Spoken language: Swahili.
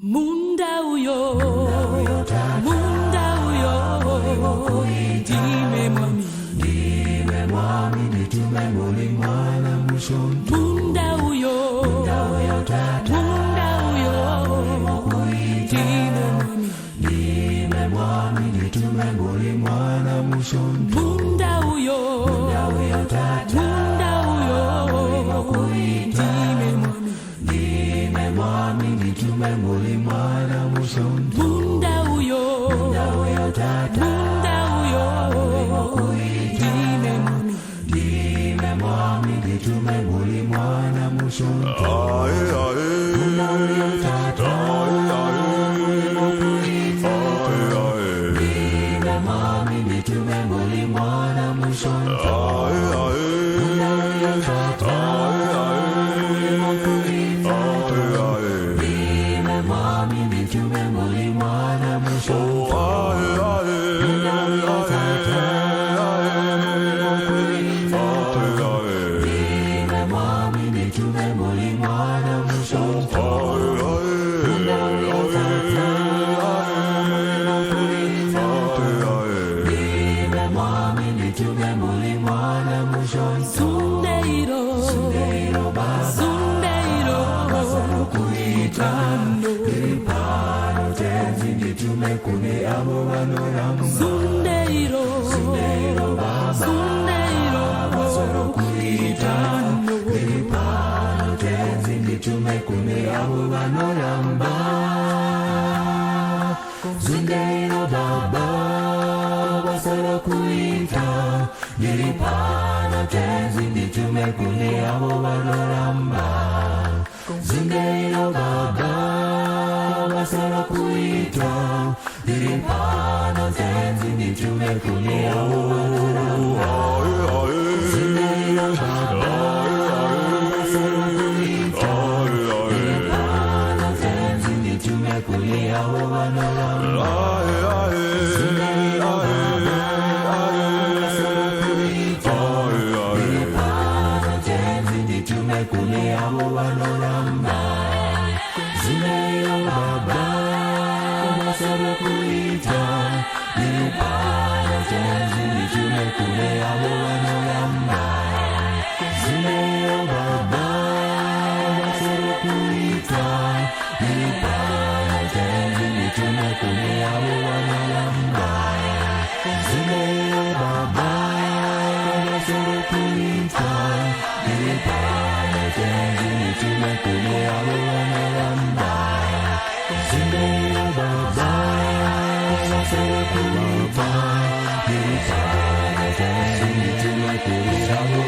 Munda uyo, Dime mwami, nitume mulimwana mushonto. Munda uyo, Dime mwami, nitume mulimwana mushonto. Munda uyo, Dime mwami, nitume mulimwana mushonto. Munda uyo, Dime mwami, nitume mulimwana mushonto. Munda uyo tata, Dime mwami, nitume mulimwana mushonto. Munda uyo tata, Dime mwami, nitume mulimwana mushonto. Munda uyo tata, Dime mwami, nitume mulimwana mushonto. Munda uyo tata, Dime mwami, nitume mulimwana mushonto. Sundeiro baba, basalo kuitano, Iripano tenzi nitume kune abo banoramba. Sundeiro baba, basalo kuitano, Iripano tenzi nitume kune abo banoramba. Sundeiro baba, basalo kuitano, Iripano tenzi nitume kune abo banoramba. Sundeiro baba, basalo kuitano, Iripano tenzi nitume kune abo banoramba. Sundeiro baba, basalo kuitano, Iripano tenzi nitume kune abo banoramba. Sundeiro baba, basalo kuitano, Iripano tenzi nitume kune abo banoramba. Sundeiro baba, basalo kuitano, Iripano tenzi nitume kune abo banoramba. Sundeiro baba, basalo kuitano, Iripano tenzi nitume kune abo banoramba. Sundeiro baba, basalo kuitano, Iripano tenzi nitume kune abo banoramba. Sundeiro baba, basalo kuitano, Iripano tenzi nitume kune abo